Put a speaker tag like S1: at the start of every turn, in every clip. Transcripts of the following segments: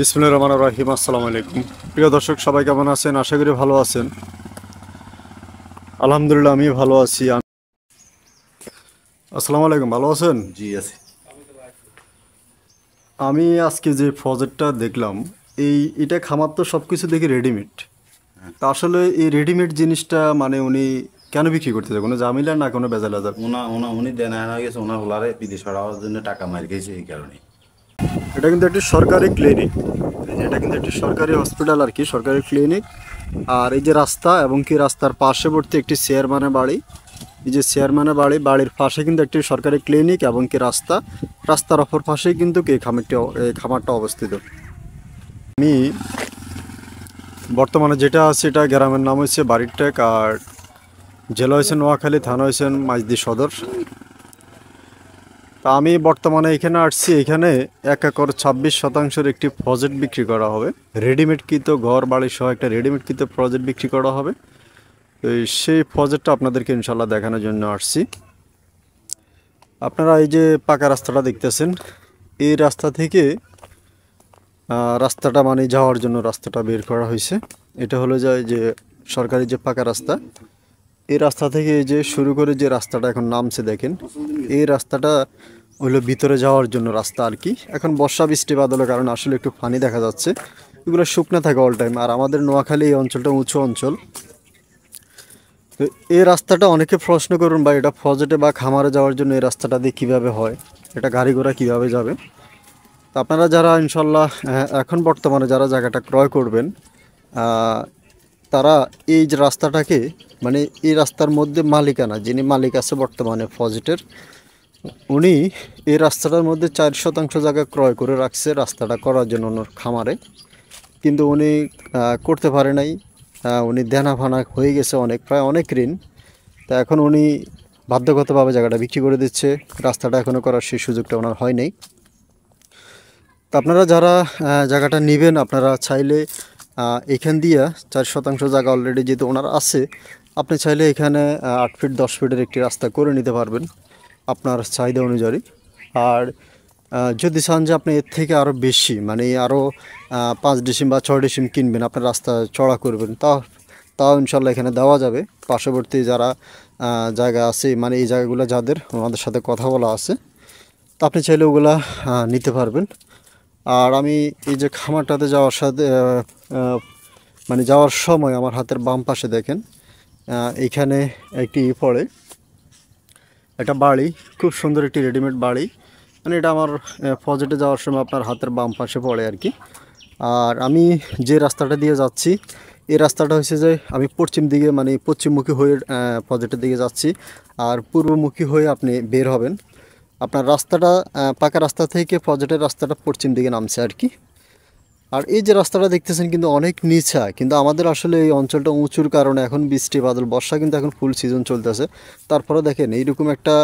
S1: বিসমিল্লাহির রহমানির রহিম। আসসালামু আলাইকুম। প্রিয় দর্শক, সবাই কেমন আছেন? আশা করি ভালো আছেন। আলহামদুলিল্লাহ, আমি ভালো আছি। আসসালামু আলাইকুম, ভালো আছেন?
S2: জি আছে।
S1: আমি আজকে যে প্রজেক্টটা দেখলাম, এটা খামার তো সব কিছু দেখি রেডিমেড। তা আসলে এই রেডিমেড জিনিসটা মানে উনি কেন বিক্রি করতেছে? কোনো ঝামেলা না কোনো ভেজাল আজাল?
S2: উনি দেন আনা গেছে, ওনার হলারে বিদেশ ছড়াবার জন্য টাকা মার গেছে এই কারণে।
S1: এটা কিন্তু একটি সরকারি ক্লিনিক। এটা কিন্তু একটি সরকারি হসপিটাল আর কি, সরকারি ক্লিনিক। আর এই যে রাস্তা, এবং কি রাস্তার পার্শ্ববর্তী একটি চেয়ারম্যানের বাড়ি। এই যে চেয়ারম্যানের বাড়ি, বাড়ির পাশে কিন্তু একটি সরকারি ক্লিনিক এবং কি রাস্তা। রাস্তার অপর পাশেই কিন্তু এই খামারটা অবস্থিত। আমি বর্তমানে যেটা আছে, এটা গ্রামের নাম হচ্ছে বাড়িরটেক, আর জেলা হয়েছে নোয়াখালী, থানা হয়েছে মাইজদি সদর। তা আমি বর্তমানে এখানে আসছি। এখানে 1 একর 26 শতাংশের একটি প্রজেক্ট বিক্রি করা হবে। রেডিমেড কৃত ঘর বাড়ি সহ একটা রেডিমেড কৃত প্রজেক্ট বিক্রি করা হবে। তো সেই প্রজেক্টটা আপনাদেরকে ইনশাল্লাহ দেখানোর জন্য আসছি। আপনারা এই যে পাকা রাস্তাটা দেখতেছেন, এই রাস্তা থেকে রাস্তাটা মানে যাওয়ার জন্য রাস্তাটা বের করা হয়েছে। এটা হলো যায় যে সরকারি যে পাকা রাস্তা, এই রাস্তা থেকে এই যে শুরু করে যে রাস্তাটা এখন নামছে দেখেন, এই রাস্তাটা হলো ভিতরে যাওয়ার জন্য রাস্তা আর কি। এখন বর্ষা বৃষ্টি বাদলের কারণে আসলে একটু পানি দেখা যাচ্ছে, এগুলো শুকনো থাকে অল টাইম। আর আমাদের নোয়াখালী এই অঞ্চলটা উঁচু অঞ্চল। তো এই রাস্তাটা অনেকে প্রশ্ন করুন, বা এটা ফজেটে বা খামারে যাওয়ার জন্য এই রাস্তাটা দিয়ে কীভাবে হয়, এটা গাড়ি ঘোড়া কীভাবে যাবে। তো আপনারা যারা ইনশাল্লাহ এখন বর্তমানে যারা জায়গাটা ক্রয় করবেন, তারা এই যে রাস্তাটাকে, মানে এই রাস্তার মধ্যে মালিকানা, যিনি মালিক আছে বর্তমানে ফজেটের, উনি এই রাস্তাটার মধ্যে 4 শতাংশ জায়গা ক্রয় করে রাখছে রাস্তাটা করার জন্য ওনার খামারে। কিন্তু উনি করতে পারে নাই। উনি দেনা ফানা হয়ে গেছে অনেক, প্রায় অনেক ঋণ। তা এখন উনি বাধ্যগতভাবে জায়গাটা বিক্রি করে দিচ্ছে। রাস্তাটা এখনও করার সেই সুযোগটা ওনার হয় নাই। তো আপনারা যারা জায়গাটা নেবেন, আপনারা চাইলে এখান দিয়ে 4 শতাংশ জায়গা অলরেডি যেহেতু ওনার আছে, আপনি চাইলে এখানে 8 ফিট 10 ফিটের একটি রাস্তা করে নিতে পারবেন আপনার চাহিদা অনুযায়ী। আর যদি চান যে আপনি এর থেকে আরও বেশি, মানে আরও 5 ডিসিম বা 6 ডিসিম কিনবেন, আপনার রাস্তা চড়া করবেন, তাও ইনশাল্লাহ এখানে দেওয়া যাবে। পার্শ্ববর্তী যারা জায়গা আছে, মানে এই জায়গাগুলো যাদের, ওনাদের সাথে কথা বলা আছে, তো আপনি চাইলে ওগুলা নিতে পারবেন। আর আমি এই যে খামারটাতে যাওয়ার সাথে মানে যাওয়ার সময় আমার হাতের বাম পাশে দেখেন, এইখানে একটি পড়ে একটা বাড়ি, খুব সুন্দর একটি রেডিমেড বাড়ি। মানে এটা আমার ফজেটে যাওয়ার সময় আপনার হাতের বাম পাশে পড়ে আর কি। আর আমি যে রাস্তাটা দিয়ে যাচ্ছি, এই রাস্তাটা হচ্ছে যে আমি পশ্চিম দিকে, মানে পশ্চিমমুখী হয়ে ফজেটের দিকে যাচ্ছি। আর পূর্বমুখী হয়ে আপনি বের হবেন। আপনার রাস্তাটা পাকা রাস্তা থেকে ফজেটের রাস্তাটা পশ্চিম দিকে নামছে আর কি। আর এই যে রাস্তাটা দেখতেছেন কিন্তু অনেক নিচা, কিন্তু আমাদের আসলে এই অঞ্চলটা উঁচুর কারণে এখন বৃষ্টি বাদল বর্ষা কিন্তু এখন ফুল সিজন চলতেছে। তারপরে দেখেন এইরকম একটা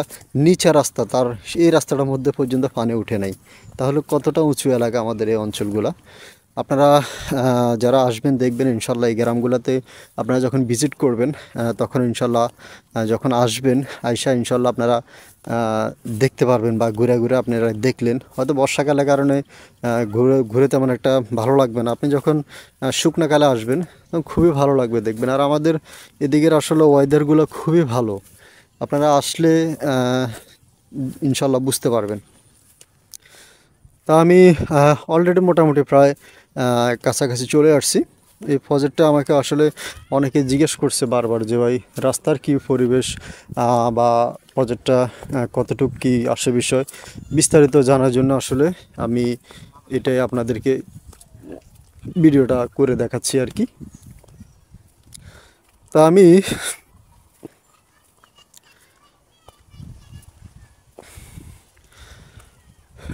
S1: নিচা রাস্তা, তার এই রাস্তাটার মধ্যে পর্যন্ত পানি উঠে নাই। তাহলে কতটা উঁচু এলাকা আমাদের এই অঞ্চলগুলা। আপনারা যারা আসবেন দেখবেন ইনশাল্লাহ এই গ্রামগুলোতে আপনারা যখন ভিজিট করবেন, তখন ইনশাল্লাহ যখন আসবেন আইসা ইনশাল্লাহ আপনারা দেখতে পারবেন, বা ঘুরে ঘুরে আপনারা দেখলেন। হয়তো বর্ষাকালের কারণে ঘুরে ঘুরে তেমন একটা ভালো লাগবে না। আপনি যখন শুকনোকালে আসবেন তখন খুবই ভালো লাগবে দেখবেন। আর আমাদের এদিকের আসলে ওয়েদারগুলো খুবই ভালো, আপনারা আসলে ইনশাল্লাহ বুঝতে পারবেন। তা আমি অলরেডি মোটামুটি প্রায় কাছাকাছি চলে আসছি। এই প্রজেক্টটা আমাকে আসলে অনেকে জিজ্ঞেস করছে বারবার যে ভাই রাস্তার কি পরিবেশ, বা প্রজেক্টটা কতটুকু কি আসে, বিষয় বিস্তারিত জানার জন্য আসলে আমি এটাই আপনাদেরকে ভিডিওটা করে দেখাচ্ছি আর কি। তা আমি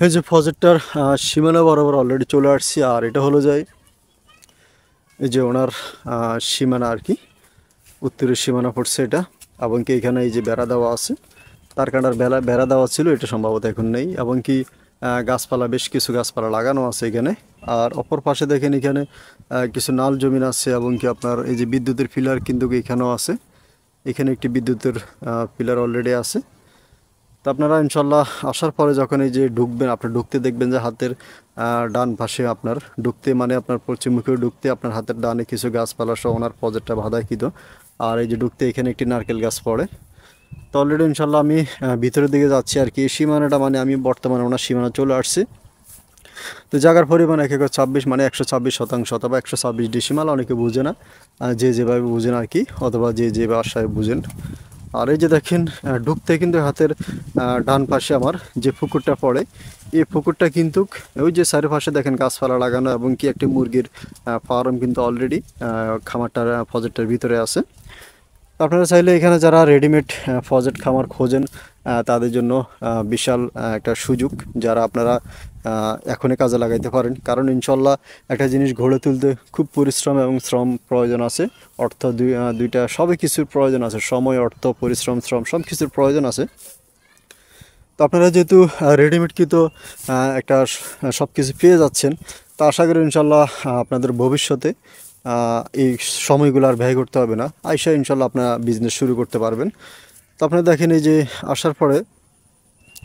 S1: এই যে প্রজেক্টটার সীমানা বরাবর অলরেডি চলে আসছি। আর এটা হলো যায় এই যে ওনার সীমানা আর কি, উত্তরের সীমানা পড়ছে এটা। এবং কি এখানে এই যে বেড়া দেওয়া আছে, তার কাটার বেড়া দেওয়া ছিল, এটা সম্ভবত এখন নেই। এবং কি গাছপালা, বেশ কিছু গাছপালা লাগানো আছে এখানে। আর অপর পাশে দেখেন এখানে কিছু নাল জমিন আছে, এবং কি আপনার এই যে বিদ্যুতের পিলার কিন্তু এখানেও আছে। এখানে একটি বিদ্যুতের পিলার অলরেডি আছে। তো আপনারা ইনশাল্লাহ আসার পরে যখন এই যে ঢুকবেন, আপনি ঢুকতে দেখবেন যে হাতের ডান পাশে আপনার ঢুকতে মানে আপনার পশ্চিমমুখী ঢুকতে আপনার হাতের ডানে কিছু গাছপালা সহ ওনার প্রজেক্টটা বাঁধাইকৃত। আর এই যে ঢুকতে এখানে একটি নারকেল গাছ পড়ে। তো অলরেডি ইনশাল্লাহ আমি ভিতরের দিকে যাচ্ছি আর কি। সীমানাটা মানে আমি বর্তমানে ওনার সীমানা চলে আসছি। তো জায়গার পরিমাণ 1/26 মানে 126% অথবা 126 ডিসিমাল, অনেকে বুঝে না, যে যেভাবে বুঝেন আর কি, অথবা যে যে ভাষায় বুঝেন। আর এই যে দেখেন ঢুকতে কিন্তু হাতের ডান পাশে আমার যে পুকুরটা পড়ে, এই পুকুরটা কিন্তু ওই যে চারিপাশে দেখেন গাছপালা লাগানো এবং কি একটি মুরগির ফার্ম কিন্তু অলরেডি খামারটার প্রজেক্টের ভিতরে আছে। আপনারা চাইলে এখানে যারা রেডিমেড ফজেট খামার খোঁজেন তাদের জন্য বিশাল একটা সুযোগ, যারা আপনারা এখনই কাজে লাগাইতে পারেন। কারণ ইনশাল্লাহ একটা জিনিস গড়ে তুলতে খুব পরিশ্রম এবং শ্রম প্রয়োজন আছে, অর্থ দুইটা সবই কিছুর প্রয়োজন আছে, সময়, অর্থ, পরিশ্রম, শ্রম সব কিছুর প্রয়োজন আছে। তো আপনারা যেহেতু রেডিমেড কিন্তু একটা সব কিছু পেয়ে যাচ্ছেন, তো আশা করি ইনশাল্লাহ আপনাদের ভবিষ্যতে এই সময়গুলো আর ব্যয় করতে হবে না, আইসা ইনশাল্লাহ আপনারা বিজনেস শুরু করতে পারবেন। তো আপনারা দেখেন এই যে আসার পরে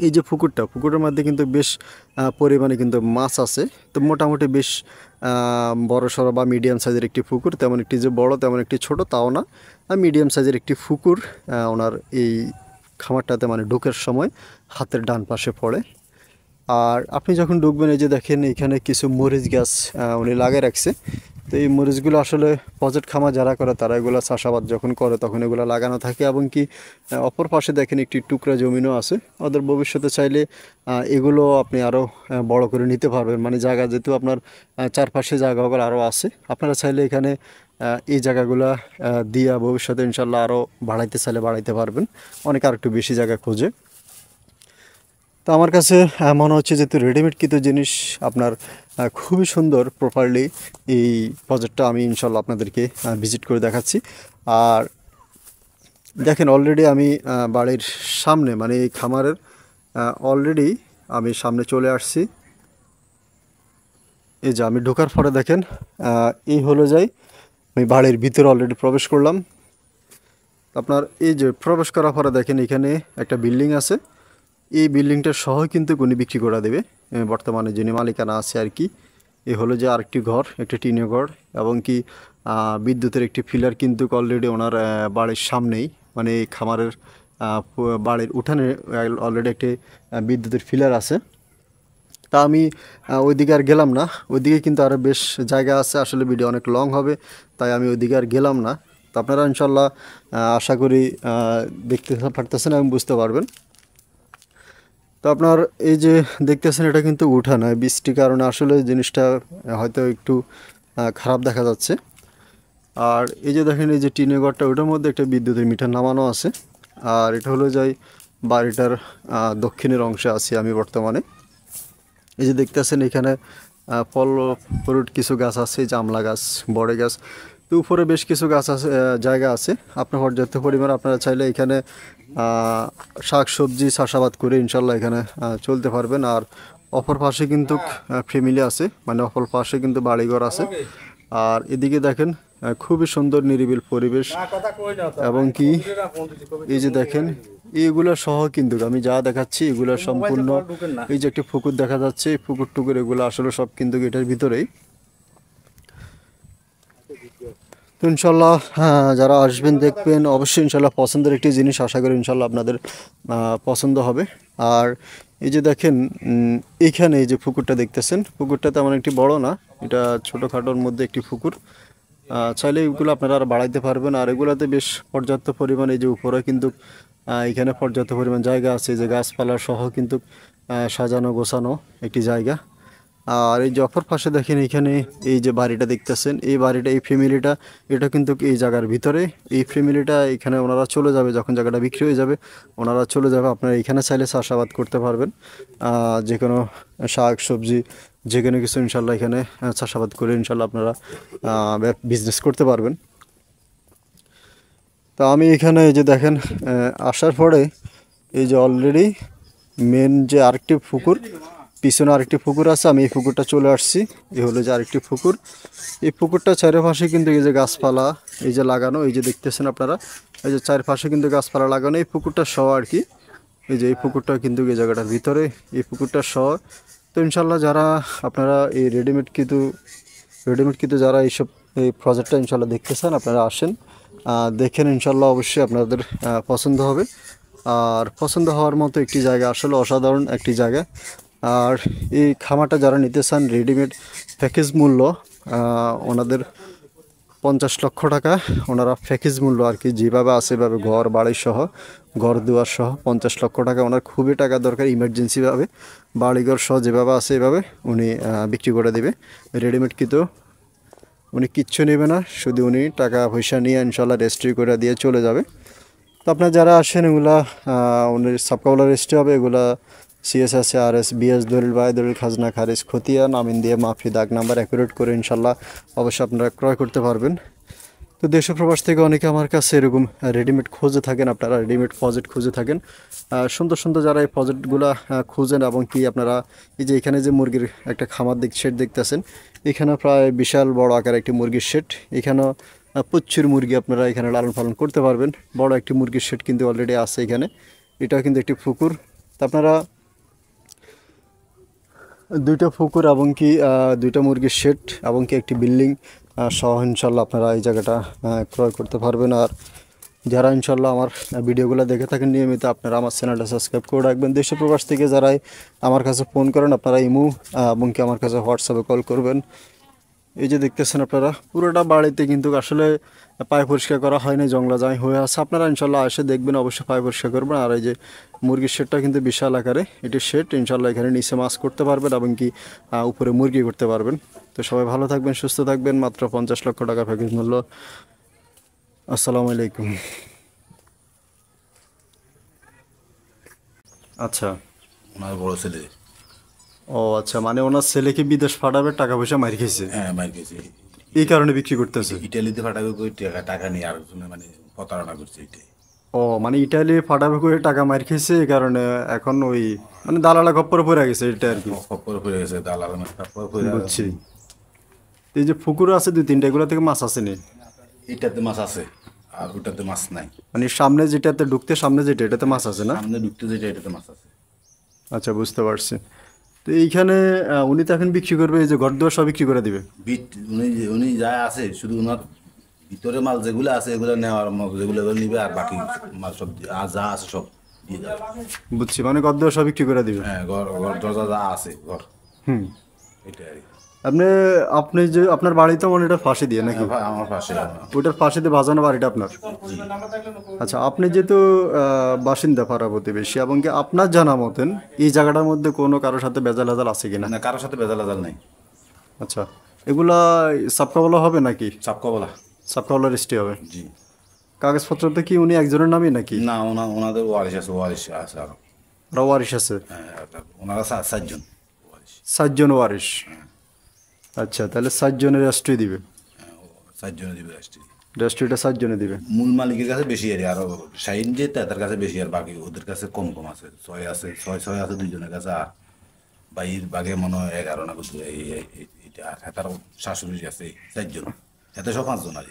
S1: এই যে পুকুরের মধ্যে কিন্তু বেশ পরিমাণে কিন্তু মাছ আছে। তো মোটামুটি বেশ বড় সড়ো বা মিডিয়াম সাইজের একটি পুকুর, তেমন একটি যে বড় তেমন একটি ছোট তাও না, মিডিয়াম সাইজের একটি পুকুর ওনার এই খামারটাতে মানে ঢোকার সময় হাতের ডান পাশে পড়ে। আর আপনি যখন ঢুকবেন এই যে দেখেন এখানে কিছু মরিচ গাছ উনি লাগিয়ে রাখছে। তো এই মরিচগুলো আসলে প্রজেক্ট খামার যারা করে তারা এগুলো চাষাবাদ যখন করে তখন এগুলো লাগানো থাকে, এবং কি অপর পাশে দেখেন একটি টুকরা জমিনও আছে। ওদের ভবিষ্যতে চাইলে এগুলো আপনি আরও বড় করে নিতে পারবেন, মানে জায়গা যেহেতু আপনার চারপাশে জায়গাগুলো আরও আছে, আপনারা চাইলে এখানে এই জায়গাগুলো দিয়া ভবিষ্যতে ইনশাল্লাহ আরও বাড়াইতে চাইলে বাড়াইতে পারবেন, অনেক আর একটু বেশি জায়গা খোঁজে। তো আমার কাছে মনে হচ্ছে যেহেতু রেডিমেড কিছু জিনিস আপনার খুবই সুন্দর প্রপারলি এই প্রজেক্টটা আমি ইনশাল্লাহ আপনাদেরকে ভিজিট করে দেখাচ্ছি। আর দেখেন অলরেডি আমি বাড়ির সামনে মানে এই খামারের অলরেডি আমি সামনে চলে আসছি। এই যে আমি ঢোকার পরে দেখেন এই হলো যাই আমি বাড়ির ভিতরে অলরেডি প্রবেশ করলাম। আপনার এই যে প্রবেশ করার পরে দেখেন এখানে একটা বিল্ডিং আছে, এই বিল্ডিংটা সহ কিন্তু উনি বিক্রি করে দেবে বর্তমানে যিনি মালিকানা আছে আর কি। এ হলো যে আরেকটি ঘর, একটি টিনের ঘর, এবং কি বিদ্যুতের একটি ফিলার কিন্তু অলরেডি ওনার বাড়ির সামনেই, মানে এই খামারের বাড়ির উঠানে অলরেডি একটি বিদ্যুতের ফিলার আছে। তা আমি ওইদিকে আর গেলাম না, ওইদিকে কিন্তু আরও বেশ জায়গা আছে, আসলে ভিডিও অনেক লং হবে তাই আমি ওইদিকে আর গেলাম না। তো আপনারা ইনশাল্লাহ আশা করি দেখতে পারতেছেন এবং বুঝতে পারবেন। তো আপনার এই যে দেখতেছেন এটা কিন্তু উঠান, বৃষ্টির কারণে আসলে জিনিসটা হয়তো একটু খারাপ দেখা যাচ্ছে। আর এই যে দেখেন এই যে টিনের ঘরটা, ওটার মধ্যে একটা বিদ্যুতের মিটার নামানো আছে। আর এটা হলো যাই বাড়িটার দক্ষিণের অংশে আছি আমি বর্তমানে। এই যে দেখতেছেন এখানে ফল ফ্রুট কিছু গাছ আছে, জামলা গাছ, বড় গাছ, তো উপরে বেশ কিছু গাছ আছে, জায়গা আছে আপনার পর্যাপ্ত পরিমাণ। আপনারা চাইলে এখানে শাক সবজি চাষাবাদ করে ইনশাল্লাহ এখানে চলতে পারবেন। আর অপর পাশে কিন্তু ফ্যামিলি আছে, মানে অপর পাশে কিন্তু বাড়িঘর আছে। আর এদিকে দেখেন খুবই সুন্দর নিরিবিল পরিবেশ, এবং কি এই যে দেখেন এইগুলো সহ কিন্তু আমি যা দেখাচ্ছি এগুলো সম্পূর্ণ, এই যে একটি পুকুর দেখা যাচ্ছে, এই পুকুর টুকুর এগুলো আসলে সব কিন্তু এটার ভিতরেই। তো ইনশাল্লাহ যারা আসবেন দেখবেন অবশ্যই ইনশাল্লাহ পছন্দের একটি জিনিস, আশা করি ইনশাল্লাহ আপনাদের পছন্দ হবে। আর এই যে দেখেন এইখানে এই যে পুকুরটা দেখতেছেন, পুকুরটা তেমন একটি বড় না, এটা ছোটোখাটোর মধ্যে একটি পুকুর। চাইলে এগুলো আপনারা আর বাড়াইতে পারবেন। আর এগুলোতে বেশ পর্যাপ্ত পরিমাণ, এই যে উপরে কিন্তু এখানে পর্যাপ্ত পরিমাণ জায়গা আছে, যে গাছপালা সহ কিন্তু সাজানো গোছানো একটি জায়গা। আর এই যে অপর পাশে দেখেন এখানে এই যে বাড়িটা দেখতেছেন, এই বাড়িটা, এই ফ্যামিলিটা, এটা কিন্তু এই জায়গার ভিতরে। এই ফ্যামিলিটা এখানে ওনারা চলে যাবে, যখন জায়গাটা বিক্রি হয়ে যাবে ওনারা চলে যাবে। আপনারা এখানে চাইলে চাষাবাদ করতে পারবেন, যে কোনো শাক সবজি যে কোনো কিছু ইনশাল্লাহ এখানে চাষাবাদ করে ইনশাল্লাহ আপনারা বিজনেস করতে পারবেন। তো আমি এখানে এই যে দেখেন আসার পরে এই যে অলরেডি মেন যে আরেকটি পুকুর, পিছনে আরেকটি পুকুর আছে, আমি এই পুকুরটা চলে আসছি। এই হলো যে আরেকটি পুকুর, এই পুকুরটা চারপাশে কিন্তু এই যে গাছপালা এই যে লাগানো, এই যে দেখতেছেন আপনারা, এই যে চারপাশে কিন্তু গাছপালা লাগানো, এই পুকুরটা সহ আর কি। এই যে এই পুকুরটা কিন্তু এই জায়গাটার ভিতরে, এই পুকুরটা সহ তো ইনশাল্লাহ যারা আপনারা এই রেডিমেড কিন্তু যারা এই প্রজেক্টটা ইনশাল্লাহ দেখতে চান আপনারা আসেন, দেখেন, ইনশাল্লাহ অবশ্যই আপনাদের পছন্দ হবে। আর পছন্দ হওয়ার মতো একটি জায়গা, আসলে অসাধারণ একটি জায়গা। আর এই খামারটা যারা নিতে চান রেডিমেড প্যাকেজ মূল্য ওনাদের 50 লক্ষ টাকা, ওনারা প্যাকেজ মূল্য আর কি, যেভাবে আছে এভাবে ঘর বাড়ি সহ, ঘর দুয়ার সহ 50 লক্ষ টাকা। ওনার খুবই টাকা দরকার ইমার্জেন্সিভাবে, বাড়িঘর সহ যেভাবে আছে এভাবে উনি বিক্রি করে দেবে। রেডিমেড কিন্তু উনি কিচ্ছু নেবে না, শুধু উনি টাকা পয়সা নিয়ে ইনশাল্লাহ রেজিস্ট্রি করে দিয়ে চলে যাবে। তো আপনারা যারা আসেন এগুলা উনি সাবকাওলা রেজিস্ট্রি হবে, এগুলা CSS RS BS দলিল বাই দলিল খাজনা খারিজ খতিয়ান আমিন দিয়ে মাফি দাগ নাম্বার অ্যাকুরেট করে ইনশাল্লাহ অবশ্যই আপনারা ক্রয় করতে পারবেন। তো দেশ ও প্রবাস থেকে অনেকে আমার কাছে এরকম রেডিমেড খুঁজে থাকেন, আপনারা রেডিমেড প্রজেক্ট খুঁজে থাকেন। সুন্দর সুন্দর যারা এই প্রজেক্টগুলো খুঁজেন, এবং কি আপনারা এই যে এখানে যে মুরগির একটা খামার শেড দেখতেছেন, এখানে প্রায় বিশাল বড় আকার একটি মুরগির শেড, এখানেও প্রচুর মুরগি আপনারা এখানে লালন পালন করতে পারবেন। বড় একটি মুরগির শেড কিন্তু অলরেডি আছে এখানে, এটাও কিন্তু একটি পুকুর। তো আপনারা দুইটা পুকুর এবং কি দুইটা মুরগির শেড এবং কি একটি বিল্ডিং সহ ইনশাল্লাহ আপনারা এই জায়গাটা ক্রয় করতে পারবেন। আর যারা ইনশাল্লাহ আমার ভিডিওগুলো দেখে থাকেন নিয়মিত, আপনারা আমার চ্যানেলটা সাবস্ক্রাইব করে রাখবেন। দেশ ও প্রবাস থেকে যারাই আমার কাছে ফোন করেন, আপনারা ইমো এবং কি আমার কাছে হোয়াটসঅ্যাপে কল করবেন। এই যে দেখতেছেন আপনারা পুরোটা বাড়িতে কিন্তু আসলে পায়ে পরিষ্কার করা হয় না, জংলা জামাই হয়ে আছে। আপনারা ইনশাল্লাহ এসে দেখবেন, অবশ্যই পায়ে পরিষ্কার করবেন। আর এই যে মুরগির শেডটা কিন্তু বিশাল আকারে, এটি শেড ইনশাল্লাহ, এখানে নিচে মাছ করতে পারবেন এবং কি উপরে মুরগি করতে পারবেন। তো সবাই ভালো থাকবেন, সুস্থ থাকবেন। মাত্র 50 লক্ষ টাকা প্যাকেজ মূল্য। আসসালামু আলাইকুম। আচ্ছা,
S2: ওনার বড় ছেলে।
S1: ও আচ্ছা, মানে ওনার ছেলেকে বিদেশ পাঠাবে, টাকা পয়সা মারি খেয়েছে,
S2: হ্যাঁ মার গেছে।
S1: এই কারণে বিক্রি করতেছে।
S2: ইটালিতে ফাটাবে কই টাকা টাকা নিয়ে আর মানে প্রতারণা করছে এটাই।
S1: ও মানে ইটালি ফাটাবে করে টাকা মার খেয়েছে, এই কারণে এখন ওই মানে দালালা খপ্পরে পড়ে গেছে এটা আর কি।
S2: খপ্পর পড়ে গেছে দালাল খপ্পর পড়ে।
S1: বুঝছি। এই যে পুকুর আছে 2-3টা, এগুলো থেকে মাছ আসেনি?
S2: এটাতে মাছ আছে আর ওটাতে মাছ নাই।
S1: মানে সামনে যেটাতে ঢুকতে, সামনে যেটা, এটাতে মাছ আছে না?
S2: সামনে ঢুকতে যেটা এটাতে মাছ আছে।
S1: আচ্ছা, বুঝতে পারছি। তো এইখানে উনি তো এখন বিক্রি করবে, এই যে ঘর দুয়ার সব বিক্রি করে দিবে?
S2: বিট উনি যা আছে শুধু ওনার ভিতরে মাল যেগুলো আছে এগুলো নেওয়ার যেগুলো নিবে, আর বাকি মাল সব আর যা আছে সব দিয়ে যাবে।
S1: বুঝছি, মানে ঘর দুয়ার সব বিক্রি করে দিবে।
S2: হ্যাঁ ঘর ঘর দরজা যা আছে ঘর,
S1: হুম।
S2: এটাই আর কি।
S1: আপনি আপনি যে আপনার বাড়িতে মনে এটা ফাঁসি দিয়ে নাকি?
S2: হ্যাঁ, আমার পাশে
S1: ওইটার ফাঁসি দিয়ে বাজানো বাড়িটা আপনার? আচ্ছা, আপনি যেহেতু বাসিন্দা পাড়া প্রতিবেশী, এবং কি আপনার জানা মতেন এই জায়গাটার মধ্যে কোনো কারোর সাথে বেজাল আজাল আছে কিনা?
S2: না, কারোর সাথে ভেজাল আজাল নাই।
S1: আচ্ছা, এগুলা সাবকাওয়ালা হবে নাকি?
S2: চাপকা বলা।
S1: সাবকাওয়ালা রেজিস্ট্রি হবে?
S2: জি।
S1: কাগজপত্রতে কি উনি একজনের নামই নাকি?
S2: না, ওনাদের ওয়ারিশ আছে, ওয়ারিশ আছে আরো।
S1: আরো ওয়ারিশ আছে?
S2: হ্যাঁ, ওনারা 7 জন ওয়ারিশ।
S1: 7 জন ওয়ারিশ? আচ্ছা, তাহলে 7 জনের রেজিস্ট্রি দিবে?
S2: হ্যাঁ, 7 জনে দিবে রাষ্ট্রী।
S1: রেজিস্ট্রিটা 7 জনে দিবে?
S2: মূল মালিকের কাছে বেশি আর আরো শাহিন যে তার কাছে বেশি, আর বাকি ওদের কাছে কম কম আছে। 6 আছে, 6 আছে 2 জনের কাছে। আর বাইর বাগে মনে হয় 11 না কত এইটা। আর তার শাশুড়ি আছে 4 জন, এতে সব 5 জন আর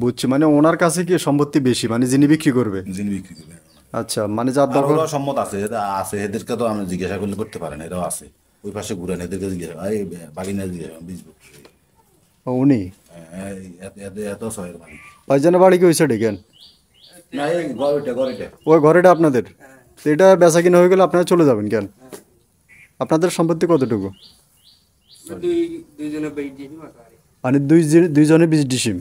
S1: বুঝছি, মানে ওনার কাছে কি সম্পত্তি বেশি, মানে যিনি বিক্রি করবে?
S2: যিনি বিক্রি করবে।
S1: আচ্ছা, মানে যার
S2: আর
S1: দরকার।
S2: ওরাও সম্মত আছে, আছে এদেরকে তো আমি জিজ্ঞাসা করলে করতে পারেন, এরাও আছে। ওই পাশে ঘুরেন, এদেরকে জিজ্ঞাসা এই বাগিনা জিজ্ঞাসা বীজবো।
S1: উনি
S2: এত শহরের মালিক।
S1: ওই জন্য বাড়ি কি ওই সাইডে কেন?
S2: না, এই ঘরটা
S1: ওই ঘরেটা আপনাদের? তো এটা বেচা কিনা হয়ে গেলে আপনারা চলে যাবেন কেন? আপনাদের সম্পত্তি কতটুকু? মানে দুইজনে 20 ডিসিম,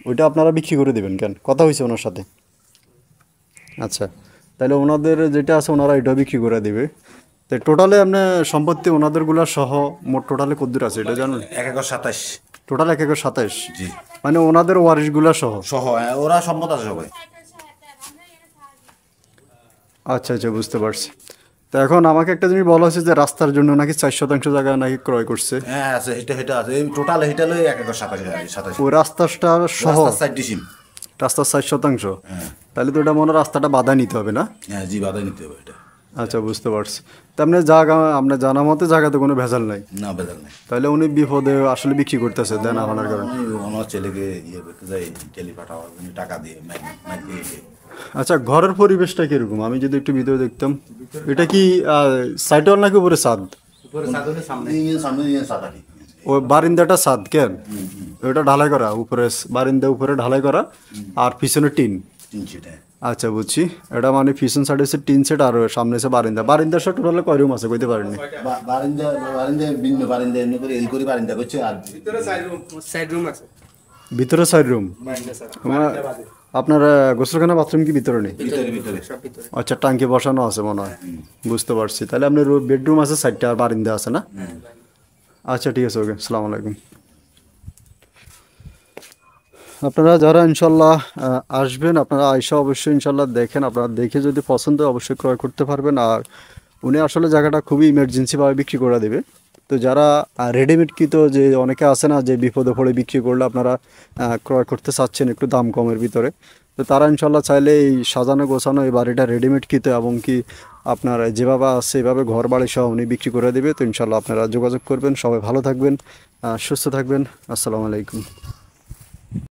S1: ওইটা আপনারা বিক্রি করে দেবেন কেন? কথা হয়েছে ওনার সাথে? আচ্ছা, তাহলে ওনাদের যেটা আছে ওনারা এটাও বিক্রি করে দিবে। তো টোটালে আপনার সম্পত্তি ওনাদেরগুলা সহ মোট টোটালে কতদূর আছে এটা জানেন?
S2: 1 একর 27।
S1: Total 1 acre 27?
S2: জি।
S1: মানে ওনাদের ওয়ারিশগুলা সহ?
S2: সহ, ওরা সম্মত আছে সবাই।
S1: আচ্ছা আচ্ছা, বুঝতে পারছি। তো এখন আমাকে একটা জিনিস বলা হয়েছে যে রাস্তার জন্য নাকি 4 শতাংশ জায়গা নাকি ক্রয় করছে।
S2: হ্যাঁ আছে, এটা আছে। এই টোটাল এটা লই 1 একর 27।
S1: ওই রাস্তাটা সহ?
S2: 60 ডিসিম।
S1: রাস্তার 4 শতাংশ?
S2: হ্যাঁ।
S1: তাহলে তো ওটা মনে হয় রাস্তাটা বাধা নিতে হবে না?
S2: হ্যাঁ জি, বাধা নিতে হবে এটা।
S1: আচ্ছা, বুঝতে পারছি। তা আপনার জায়গা, আপনার জানা মতে জায়গাতে কোনো ভেজাল নাই?
S2: না, ভেজাল নেই।
S1: তাহলে উনি বিপদে আসলে বিক্রি করতেছে দেন আনার কারণে?
S2: আমার ছেলেকে ইয়ে করতে যাই, টেলি পাঠাওয়ার জন্য টাকা দিয়ে দিয়ে।
S1: আচ্ছা, ঘরের পরিবেশটা কিরকম? আমি যদি একটু ভিডিও দেখতাম। এটা কি সাইড ওয়াল নাকি উপরে ছাদ?
S2: সামনে দিয়ে সাদাটি
S1: ওই বারিন্দাটা ছাদ কেন ওটা ঢালাই করা উপরে বারিন্দা উপরে ঢালাই করা আর পিছনে টিন।
S2: 3 সিটে
S1: আচ্ছা বুঝছি, এটা মানে পিছন সাইডে হচ্ছে টিন সেট আর সামনে হচ্ছে বারিন্দা। বারিন্দার সব টোটালে কয় রুম আছে কইতে পারেনি?
S2: বারিন্দা বারিন্দা ভিন্ন বারিন্দা এমনি করে এই করে বারিন্দা করছে আর
S1: ভিতরে 4 রুম। আপনার গোসলখানা বাথরুম কি ভিতরে নেই?
S2: ভিতরে ভিতরে
S1: আচ্ছা টাঙ্কি বসানো আছে মনে হয়, বুঝতে পারছি। তাহলে আপনার বেডরুম আছে 4টা আর বারিন্দা আছে না? আচ্ছা ঠিক আছে, ওকে, আসসালামু আলাইকুম। আপনারা যারা ইনশাল্লাহ আসবেন, আপনারা আয়সা অবশ্যই ইনশাল্লাহ দেখেন, আপনারা দেখে যদি পছন্দ হয় অবশ্যই ক্রয় করতে পারবেন। আর উনি আসলে জায়গাটা খুবই ইমার্জেন্সিভাবে বিক্রি করে দেবে। তো যারা রেডিমেড কিত যে অনেকে আছে না যে বিপদে পড়ে বিক্রি করলে আপনারা ক্রয় করতে চাচ্ছেন একটু দাম কমের ভিতরে, তো তারা ইনশাল্লাহ চাইলে এই সাজানো গোছানো এই বাড়িটা রেডিমেড কিত এবং কি আপনার যেভাবে আছে এভাবে ঘর বাড়ি সহ উনি বিক্রি করে দেবে। তো ইনশাল্লাহ আপনারা যোগাযোগ করবেন। সবাই ভালো থাকবেন, সুস্থ থাকবেন। আসসালামু আলাইকুম।